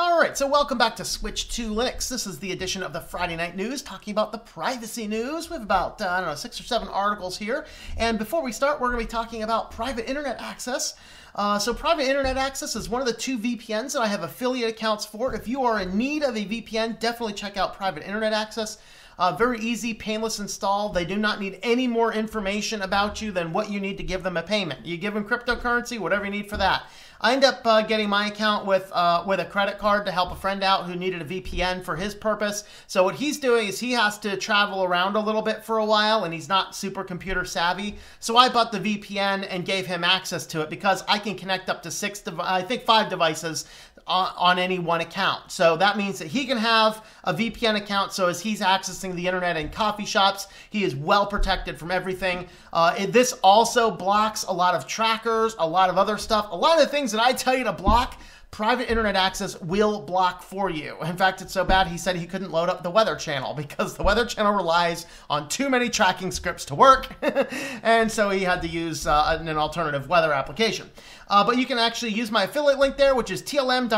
All right, so welcome back to SwitchedtoLinux. This is the edition of the Friday Night News talking about the privacy news. We have about, 6 or 7 articles here. And before we start, we're going to be talking about private internet access. So private internet access is one of the 2 VPNs that I have affiliate accounts for. If you are in need of a VPN, definitely check out private internet access. Very easy, painless install. They do not need any more information about you than what you need to give them a payment. You give them cryptocurrency, whatever you need for that. I end up getting my account with a credit card to help a friend out who needed a VPN for his purpose. So what he's doing is he has to travel around a little bit for a while, and he's not super computer savvy. So I bought the VPN and gave him access to it because I can connect up to 5 devices on any one account. So that means that he can have a VPN account, so as he's accessing the internet in coffee shops, he is well protected from everything. This also blocks a lot of trackers, a lot of other stuff. A lot of the things that I tell you to block, private internet access will block for you. In fact, it's so bad he said he couldn't load up the Weather Channel because the Weather Channel relies on too many tracking scripts to work. And so he had to use an alternative weather application. But you can actually use my affiliate link there, which is tlm.li/PIA.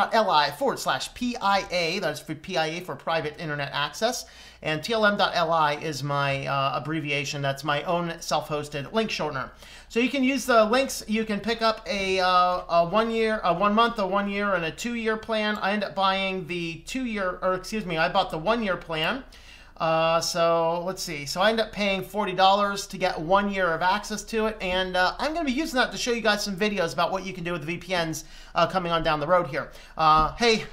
That's for PIA for private internet access. And tlm.li is my abbreviation. That's my own self-hosted link shortener. So you can use the links. You can pick up a 1 year, a 1 month, a 1 year, and a 2 year plan. I end up buying the I bought the 1 year plan. So let's see. So I end up paying $40 to get 1 year of access to it. And I'm going to be using that to show you guys some videos about what you can do with the VPNs coming on down the road here. Hey,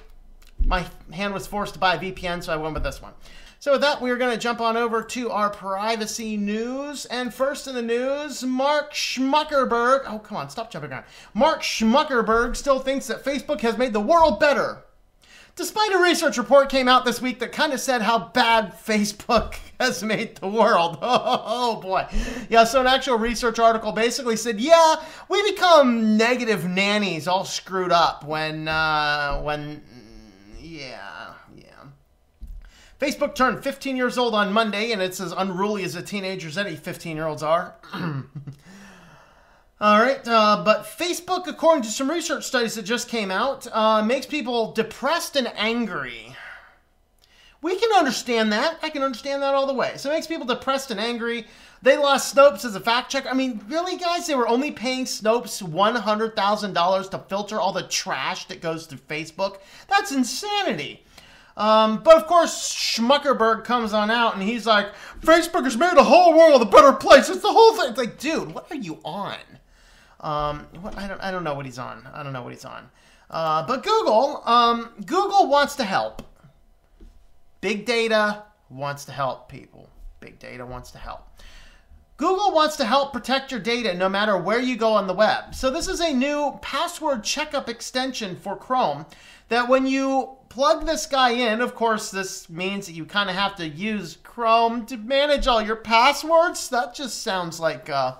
my hand was forced to buy a VPN, so I went with this one. So with that, we're going to jump on over to our privacy news. And first in the news, Mark Schmuckerberg. Oh, come on, stop jumping around. Mark Schmuckerberg still thinks that Facebook has made the world better, despite a research report came out this week that kind of said how bad Facebook has made the world. Oh boy. Yeah, so an actual research article basically said, yeah, we become negative nannies all screwed up when Facebook turned 15 years old on Monday, and it's as unruly as a teenager as any 15-year-olds are. All right, but Facebook, according to some research studies that just came out, makes people depressed and angry. We can understand that. I can understand that all the way. So it makes people depressed and angry. They lost Snopes as a fact checker. I mean, really, guys? They were only paying Snopes $100,000 to filter all the trash that goes to Facebook? That's insanity. But of course, Schmuckerberg comes on out and he's like, Facebook has made the whole world a better place. It's the whole thing. It's like, dude, what are you on? I don't know what he's on. I don't know what he's on. But Google wants to help. Big data wants to help people. Big data wants to help. Google wants to help protect your data no matter where you go on the web. So this is a new password checkup extension for Chrome that when you plug this guy in, of course, this means that you kind of have to use Chrome to manage all your passwords. That just sounds like a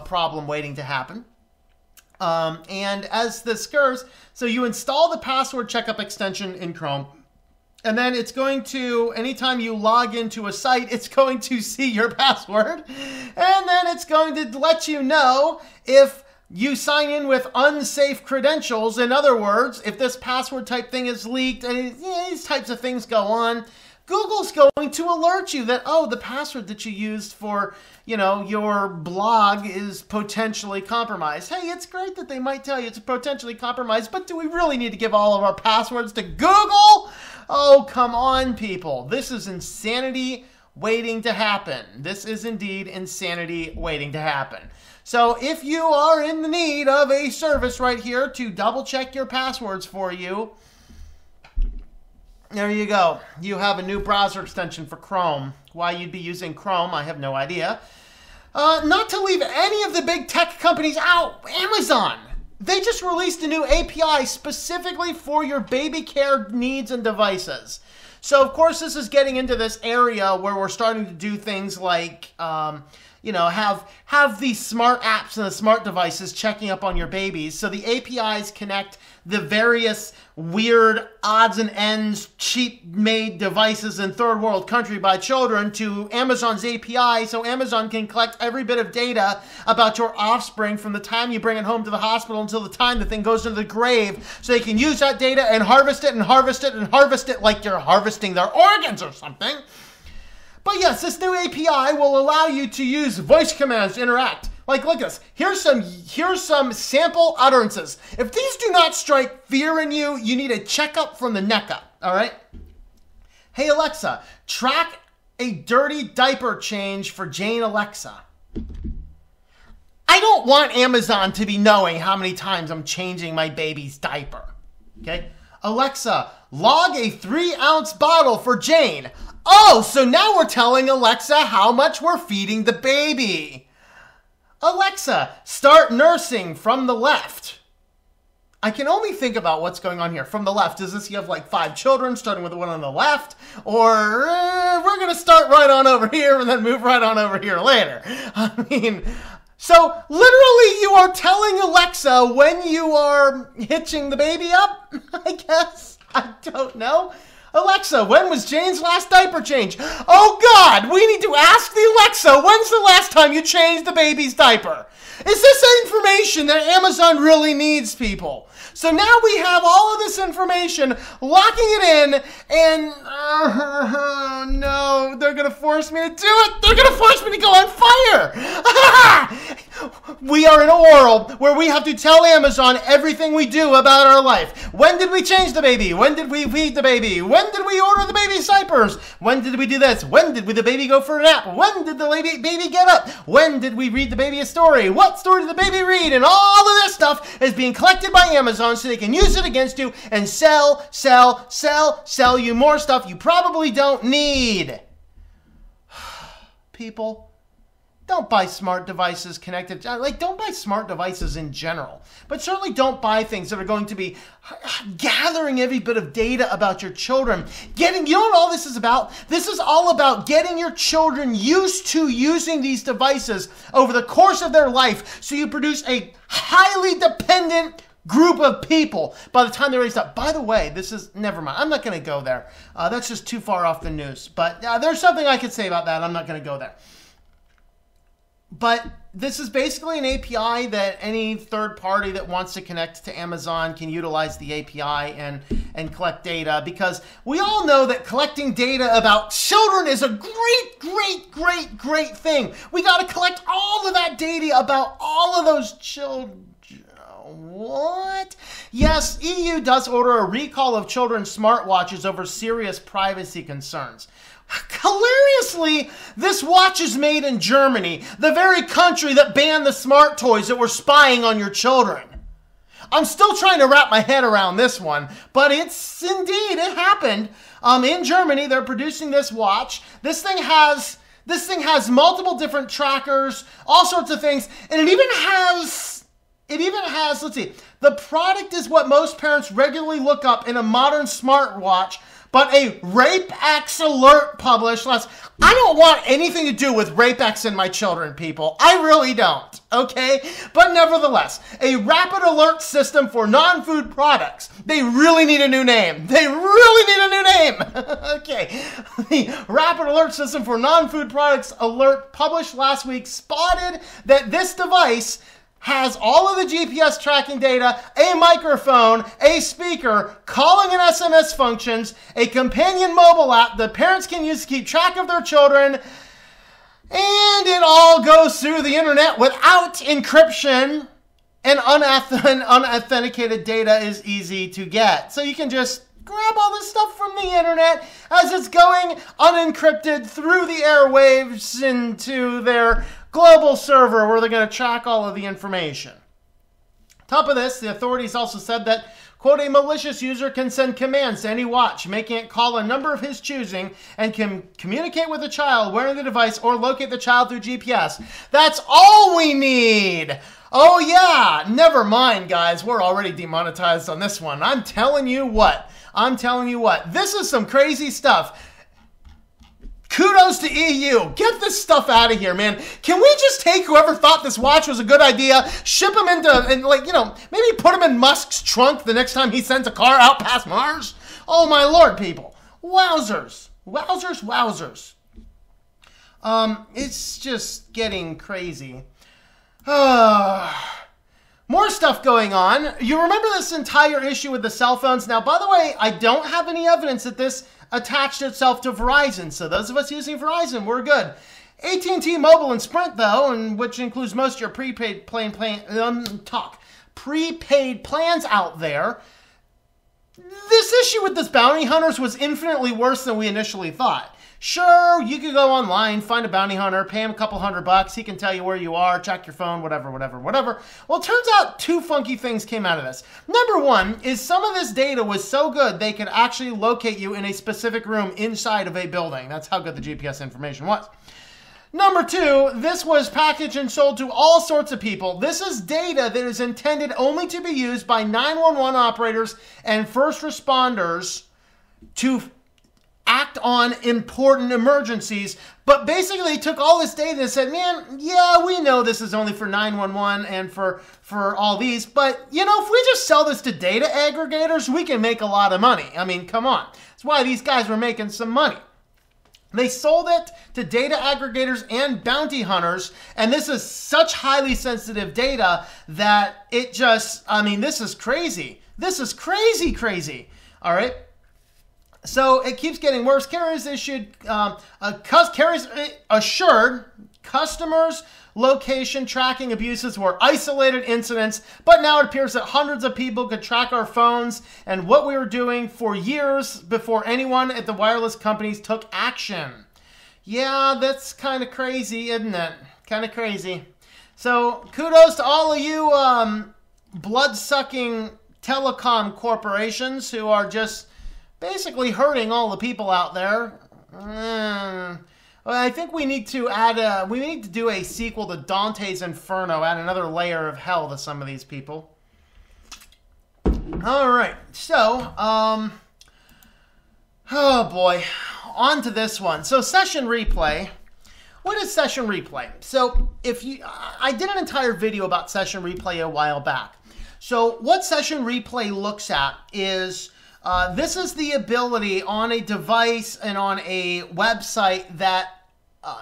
problem waiting to happen. And as this goes, so you install the password checkup extension in Chrome, and then it's going to, anytime you log into a site, it's going to see your password, and then it's going to let you know if you sign in with unsafe credentials. In other words, if this password type thing is leaked and these types of things go on, Google's going to alert you that, oh, the password that you used for, your blog is potentially compromised. Hey, it's great that they might tell you it's potentially compromised, but do we really need to give all of our passwords to Google? Oh, come on, people. This is insanity waiting to happen. This is indeed insanity waiting to happen. So if you are in the need of a service right here to double check your passwords for you, there you go. You have a new browser extension for Chrome. Why you'd be using Chrome, I have no idea. Not to leave any of the big tech companies out, Amazon. They just released a new API specifically for your baby care needs and devices. So, of course, this is getting into this area where we're starting to do things like, have these smart apps and the smart devices checking up on your babies. So the APIs connect the various weird odds and ends, cheap-made devices in third world country by children to Amazon's API, so Amazon can collect every bit of data about your offspring from the time you bring it home to the hospital until the time the thing goes into the grave, so they can use that data and harvest it and harvest it and harvest it like you're harvesting their organs or something. But yes, this new API will allow you to use voice commands to interact. Like, look at this. Here's some sample utterances. If these do not strike fear in you, you need a checkup from the neck up, all right? Hey, Alexa, track a dirty diaper change for Jane Alexa. I don't want Amazon to be knowing how many times I'm changing my baby's diaper, okay? Alexa, log a 3-ounce bottle for Jane. Oh, so now we're telling Alexa how much we're feeding the baby. Alexa, start nursing from the left. I can only think about what's going on here. From the left, is this you have like 5 children starting with the one on the left? Or we're going to start right on over here and then move right on over here later. I mean, so literally you are telling Alexa when you are hitching the baby up, I guess. I don't know. Alexa, when was Jane's last diaper change? Oh God, we need to ask the Alexa, when's the last time you changed the baby's diaper? Is this information that Amazon really needs, people? So now we have all of this information, locking it in, and no, they're going to force me to do it. They're going to force me to go on fire. We are in a world where we have to tell Amazon everything we do about our life. When did we change the baby? When did we feed the baby? When did we order the baby's diapers? When did we do this? When did the baby go for a nap? When did the baby get up? When did we read the baby a story? What story did the baby read? And all of this stuff is being collected by Amazon so they can use it against you and sell you more stuff you probably don't need. People, don't buy smart devices connected. Don't buy smart devices in general. But certainly don't buy things that are going to be gathering every bit of data about your children. You know what all this is about? This is all about getting your children used to using these devices over the course of their life so you produce a highly dependent group of people by the time they're raised up. By the way, never mind. I'm not going to go there. That's just too far off the news. But there's something I could say about that. I'm not going to go there. But this is basically an API that any third party that wants to connect to Amazon can utilize the API and collect data, because we all know that collecting data about children is a great thing. We got to collect all of that data about all of those children. What? Yes, EU does order a recall of children's smartwatches over serious privacy concerns. Hilariously, this watch is made in Germany, the very country that banned the smart toys that were spying on your children. I'm still trying to wrap my head around this one, but it happened. In Germany, they're producing this watch. This thing has multiple different trackers, all sorts of things, and it even has, let's see, the product is what most parents regularly look up in a modern smartwatch, but a RapeX alert published last. I don't want anything to do with RapeX and my children, people. I really don't, okay? But nevertheless, a rapid alert system for non-food products. They really need a new name. Okay. The rapid alert system for non-food products alert published last week spotted that this device has all of the GPS tracking data, a microphone, a speaker, calling and SMS functions, a companion mobile app that parents can use to keep track of their children, and it all goes through the internet without encryption, and unauthenticated data is easy to get. So you can just grab all this stuff from the internet as it's going unencrypted through the airwaves into their global server where they're going to track all of the information. Top of this, the authorities also said that, quote, a malicious user can send commands to any watch, making it call a number of his choosing and can communicate with the child wearing the device or locate the child through GPS. That's all we need. Oh yeah, never mind, guys. We're already demonetized on this one. I'm telling you what. This is some crazy stuff. Kudos to EU. Get this stuff out of here, man. Can we just take whoever thought this watch was a good idea, ship him into, and like, you know, maybe put him in Musk's trunk the next time he sends a car out past Mars? Oh, my Lord, people. Wowzers. Wowzers, wowzers. It's just getting crazy. More stuff going on. You remember this entire issue with the cell phones? Now, by the way, I don't have any evidence that this attached itself to Verizon. So those of us using Verizon, we're good. AT&T Mobile and Sprint, though, and which includes most of your prepaid prepaid plans out there. This issue with this bounty hunters was infinitely worse than we initially thought. Sure, you could go online, find a bounty hunter, pay him a couple $100. He can tell you where you are, check your phone, whatever. Well, it turns out two funky things came out of this. Number one is some of this data was so good they could actually locate you in a specific room inside of a building. That's how good the GPS information was. Number two, this was packaged and sold to all sorts of people. This is data that is intended only to be used by 911 operators and first responders to act on important emergencies. But basically they took all this data and said, man, yeah, we know this is only for 911 and for all these, but you know, if we just sell this to data aggregators, we can make a lot of money. I mean, come on. That's why these guys were making some money. They sold it to data aggregators and bounty hunters, and this is such highly sensitive data that it just, I mean, this is crazy. This is crazy. All right. So it keeps getting worse. Carriers assured customers' location tracking abuses were isolated incidents, but now it appears that hundreds of people could track our phones and what we were doing for years before anyone at the wireless companies took action. Yeah, that's kind of crazy, isn't it? Kind of crazy. So kudos to all of you blood-sucking telecom corporations who are just basically hurting all the people out there. I think we need to do a sequel to Dante's Inferno, add another layer of hell to some of these people. All right, so, oh boy, on to this one. So session replay. What is session replay? So I did an entire video about session replay a while back. So what session replay looks at is this is the ability on a device and on a website that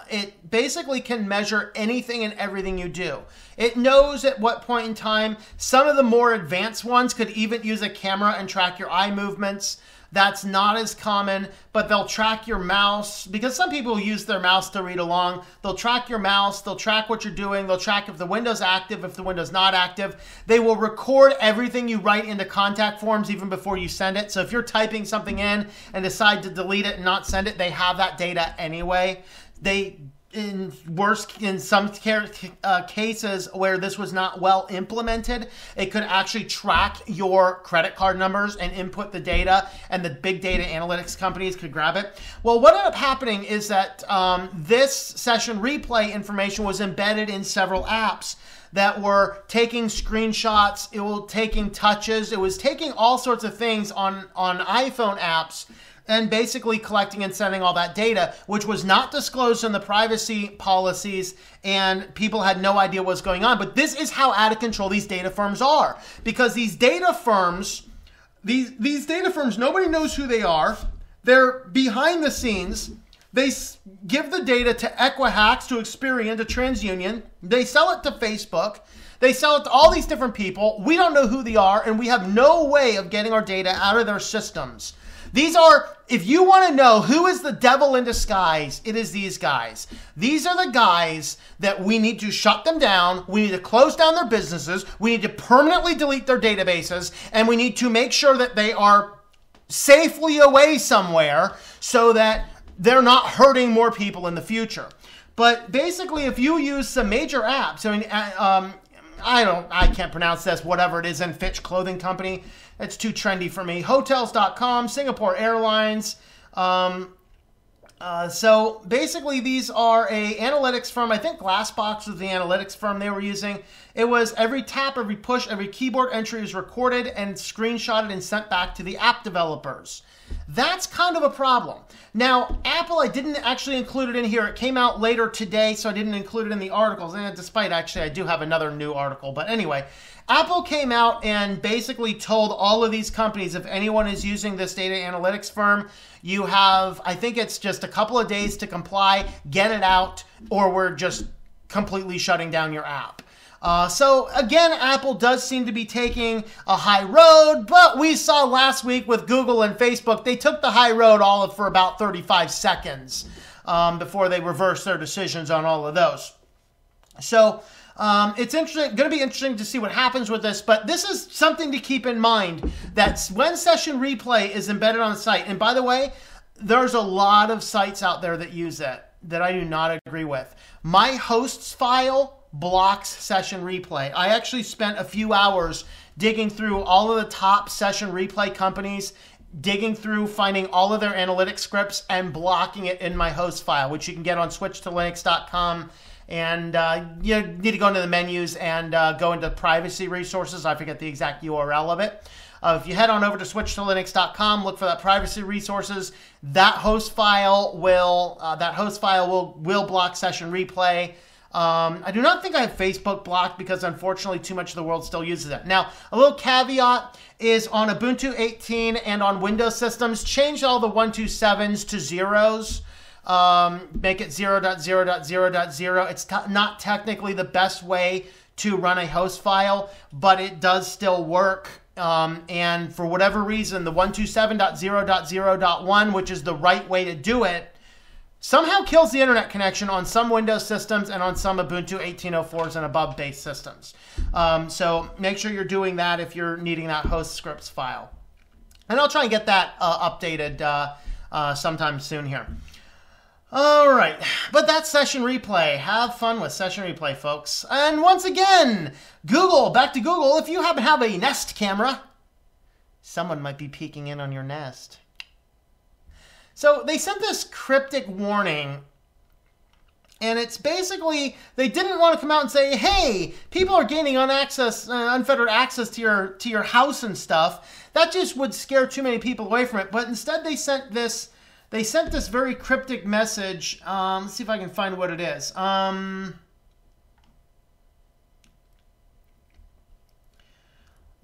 it basically can measure anything and everything you do. It knows at what point in time. Some of the more advanced ones could even use a camera and track your eye movements. That's not as common, but they'll track your mouse, because some people use their mouse to read along. They'll track your mouse, they'll track what you're doing, they'll track if the window's active, if the window's not active. They will record everything you write into contact forms even before you send it. So if you're typing something in and decide to delete it and not send it, they have that data anyway. In some cases where this was not well implemented, it could actually track your credit card numbers and input the data, and the big data analytics companies could grab it. Well, what ended up happening is that this session replay information was embedded in several apps that were taking screenshots, it was taking touches, it was taking all sorts of things on iPhone apps, and basically collecting and sending all that data, which was not disclosed in the privacy policies, and people had no idea what's going on. But this is how out of control these data firms are, because these data firms, nobody knows who they are. They're behind the scenes. They give the data to Equifax, to Experian, to TransUnion. They sell it to Facebook. They sell it to all these different people. We don't know who they are, and we have no way of getting our data out of their systems. These are, if you want to know who is the devil in disguise, it is these guys. These are the guys that we need to shut them down. We need to close down their businesses. We need to permanently delete their databases. And we need to make sure that they are safely away somewhere so that they're not hurting more people in the future. But basically, if you use some major apps, I mean, I can't pronounce this, whatever it is in Fitch Clothing Company. It's too trendy for me. Hotels.com, Singapore Airlines, So basically these are a analytics firm. I think Glassbox was the analytics firm they were using. It was every tap, every push, every keyboard entry is recorded and screenshotted and sent back to the app developers. That's kind of a problem. Now, Apple, I didn't actually include it in here. It came out later today, so I didn't include it in the articles. And despite, actually, I do have another new article. But anyway, Apple came out and basically told all of these companies, if anyone is using this data analytics firm, you have, I think it's just a couple of days to comply, get it out, or we're just completely shutting down your app. So again, Apple does seem to be taking a high road, but we saw last week with Google and Facebook, they took the high road all for about 35 seconds before they reversed their decisions on all of those. So it's going to be interesting to see what happens with this, but this is something to keep in mind, that when session replay is embedded on the site, and by the way, there's a lot of sites out there that use that I do not agree with. My hosts file blocks session replay. I actually spent a few hours digging through all of the top session replay companies, digging through, finding all of their analytics scripts and blocking it in my host file, which you can get on SwitchedtoLinux.com. And you need to go into the menus and go into privacy resources. I forget the exact URL of it. If you head on over to SwitchedtoLinux.com, look for that privacy resources. That host file will block session replay. I do not think I have Facebook blocked because unfortunately too much of the world still uses it. Now, a little caveat is on Ubuntu 18 and on Windows systems, change all the 127s to zeros. Make it 0.0.0.0. It's not technically the best way to run a host file, but it does still work. And for whatever reason, the 127.0.0.1, which is the right way to do it, somehow kills the internet connection on some Windows systems and on some Ubuntu 18.04s and above based systems. So make sure you're doing that if you're needing that host scripts file. And I'll try and get that updated sometime soon here. All right, but that's session replay. Have fun with session replay, folks. And once again, Google, back to Google. If you happen to have a Nest camera, someone might be peeking in on your Nest. So they sent this cryptic warning, and it's basically, they didn't want to come out and say, hey, people are gaining unfettered access to your house and stuff. That just would scare too many people away from it. But instead they sent this very cryptic message. Let's see if I can find what it is.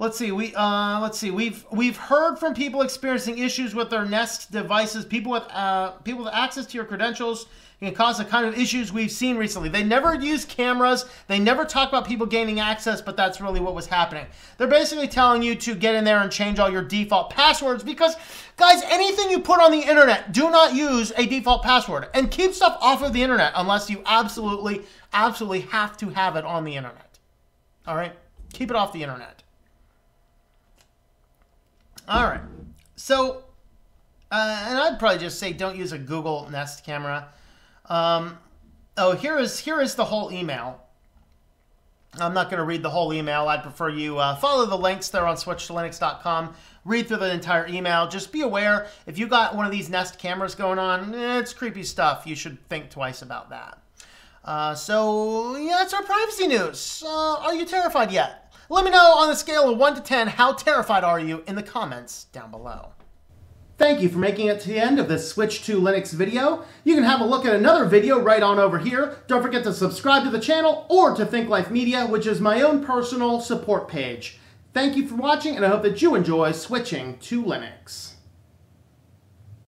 Let's see. We've heard from people experiencing issues with their Nest devices. People with access to your credentials can cause the kind of issues we've seen recently. They never use cameras. They never talk about people gaining access, but that's really what was happening. They're basically telling you to get in there and change all your default passwords because, guys, anything you put on the internet, do not use a default password. And keep stuff off of the internet unless you absolutely have to have it on the internet. All right? Keep it off the internet. All right. So, and I'd probably just say don't use a Google Nest camera. Here is the whole email. I'm not going to read the whole email. I'd prefer you follow the links there on SwitchedtoLinux.com. Read through the entire email. Just be aware, if you got one of these Nest cameras going on, it's creepy stuff. You should think twice about that. So, yeah, that's our privacy news. Are you terrified yet? Let me know on a scale of 1 to 10, how terrified are you in the comments down below. Thank you for making it to the end of this Switch to Linux video. You can have a look at another video right on over here. Don't forget to subscribe to the channel or to Think Life Media, which is my own personal support page. Thank you for watching, and I hope that you enjoy switching to Linux.